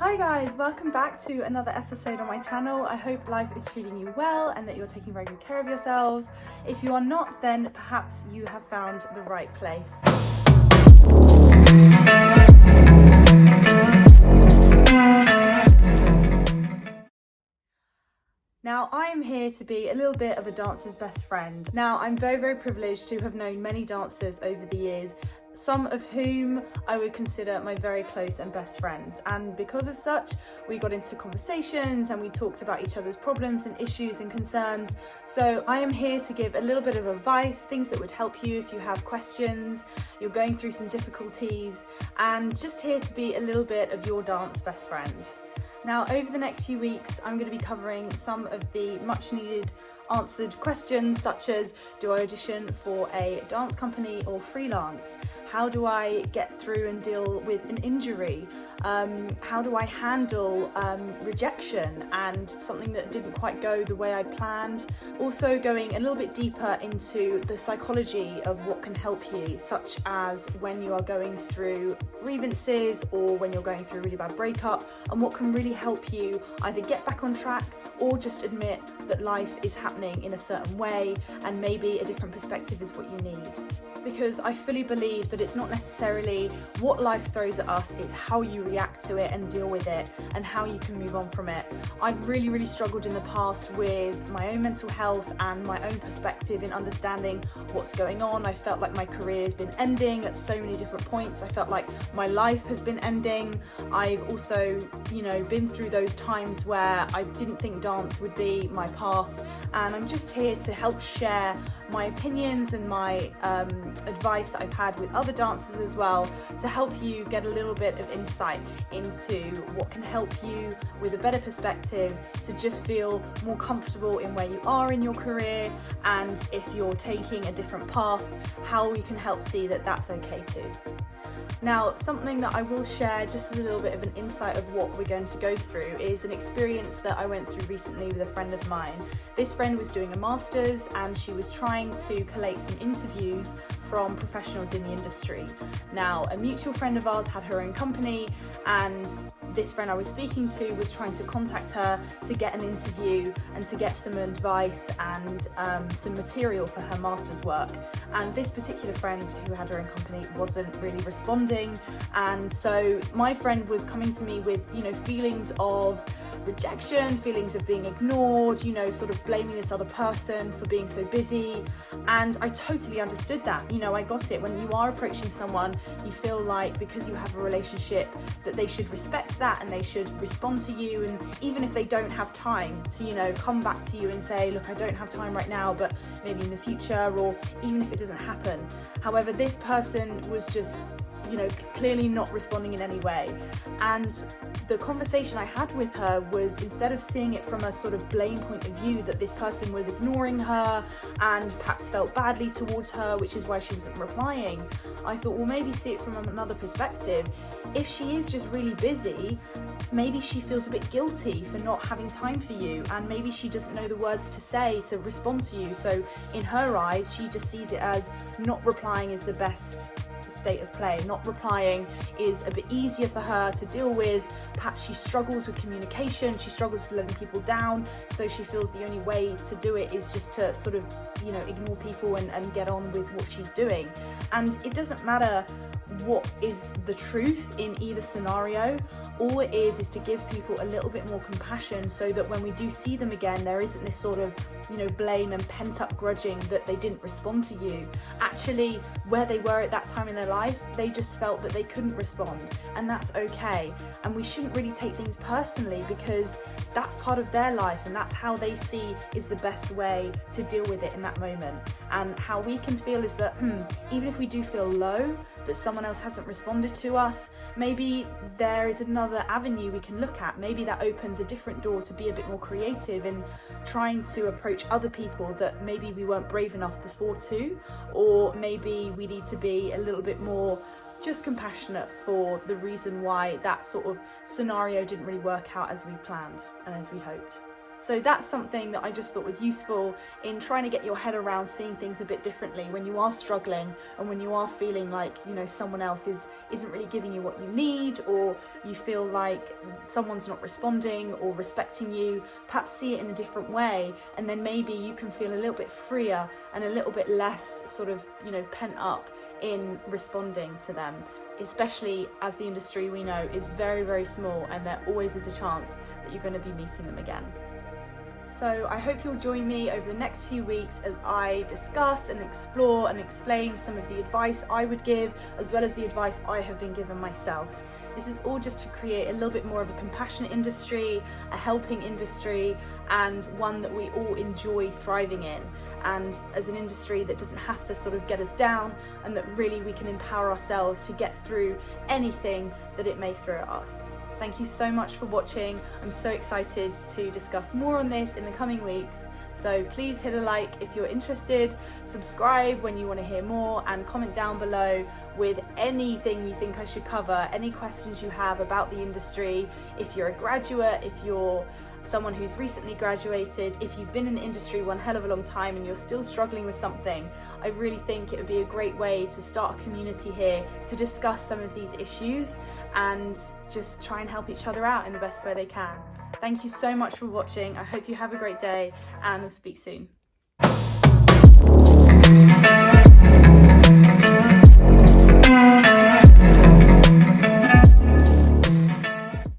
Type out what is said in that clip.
Hi guys, welcome back to another episode on my channel. I hope life is treating you well and that you're taking very good care of yourselves. If you are not, then perhaps you have found the right place. Now, I am here to be a little bit of a dancer's best friend. Now, I'm very privileged to have known many dancers over the years, some of whom I would consider my very close and best friends. And because of such, we got into conversations and we talked about each other's problems and issues and concerns. So I am here to give a little bit of advice, things that would help you if you have questions, you're going through some difficulties, and just here to be a little bit of your dance best friend. Now, over the next few weeks, I'm going to be covering some of the much needed answered questions, such as, do I audition for a dance company or freelance? How do I get through and deal with an injury? How do I handle rejection and something that didn't quite go the way I planned? Also going a little bit deeper into the psychology of what can help you, such as when you are going through grievances or when you're going through a really bad breakup, and what can really help you either get back on track or just admit that life is happening in a certain way and maybe a different perspective is what you need. Because I fully believe that it's not necessarily what life throws at us, it's how you react to it and deal with it and how you can move on from it. I've really struggled in the past with my own mental health and my own perspective in understanding what's going on. I felt like my career has been ending at so many different points. I felt like my life has been ending. I've also, been through those times where I didn't think dance would be my path, and I'm just here to help share my opinions and my advice that I've had with other dancers as well, to help you get a little bit of insight into what can help you with a better perspective to just feel more comfortable in where you are in your career, and if you're taking a different path, how we can help see that that's okay too. Now, something that I will share just as a little bit of an insight of what we're going to go through is an experience that I went through recently with a friend of mine. This friend was doing a master's and she was trying to collate some interviews from professionals in the industry. Now, a mutual friend of ours had her own company, and this friend I was speaking to was trying to contact her to get an interview and to get some advice and some material for her master's work. And this particular friend who had her own company wasn't really responding, and so my friend was coming to me with feelings of rejection, feelings of being ignored, sort of blaming this other person for being so busy. And I totally understood that. I got it. When you are approaching someone, you feel like because you have a relationship that they should respect that and they should respond to you, and even if they don't have time to come back to you and say, look, I don't have time right now, but maybe in the future, or even if it doesn't happen. However, this person was just clearly not responding in any way. And the conversation I had with her was, instead of seeing it from a sort of blame point of view that this person was ignoring her and perhaps felt badly towards her, which is why she wasn't replying, I thought, well, maybe see it from another perspective. If she is just really busy, maybe she feels a bit guilty for not having time for you, and maybe she doesn't know the words to say to respond to you. So in her eyes, she just sees it as not replying is the best state of play. Not replying is a bit easier for her to deal with. Perhaps she struggles with communication, she struggles with letting people down, so she feels the only way to do it is just to sort of ignore people and get on with what she's doing. And it doesn't matter what is the truth in either scenario. All it is to give people a little bit more compassion, so that when we do see them again, there isn't this sort of blame and pent-up grudging that they didn't respond to you. Actually, where they were at that time in their life, they just felt that they couldn't respond, and that's okay. And we shouldn't really take things personally, because that's part of their life and that's how they see is the best way to deal with it in that moment. And how we can feel is that even if we do feel low that someone else hasn't responded to us, maybe there is another avenue we can look at. Maybe that opens a different door to be a bit more creative in trying to approach other people that maybe we weren't brave enough before to, or maybe we need to be a little bit more just compassionate for the reason why that sort of scenario didn't really work out as we planned and as we hoped. So that's something that I just thought was useful in trying to get your head around seeing things a bit differently when you are struggling and when you are feeling like, someone else isn't really giving you what you need, or you feel like someone's not responding or respecting you. Perhaps see it in a different way, and then maybe you can feel a little bit freer and a little bit less sort of, pent up in responding to them, especially as the industry we know is very, very small and there always is a chance that you're going to be meeting them again. So I hope you'll join me over the next few weeks as I discuss and explore and explain some of the advice I would give, as well as the advice I have been given myself. This is all just to create a little bit more of a compassionate industry, a helping industry, and one that we all enjoy thriving in. And as an industry that doesn't have to sort of get us down, and that really we can empower ourselves to get through anything that it may throw at us. Thank you so much for watching. I'm so excited to discuss more on this in the coming weeks. So please hit a like if you're interested, subscribe when you want to hear more, and comment down below with anything you think I should cover, any questions you have about the industry. If you're a graduate, if you're someone who's recently graduated, if you've been in the industry one hell of a long time and you're still struggling with something, I really think it would be a great way to start a community here to discuss some of these issues and just try and help each other out in the best way they can. Thank you so much for watching. I hope you have a great day, and we'll speak soon.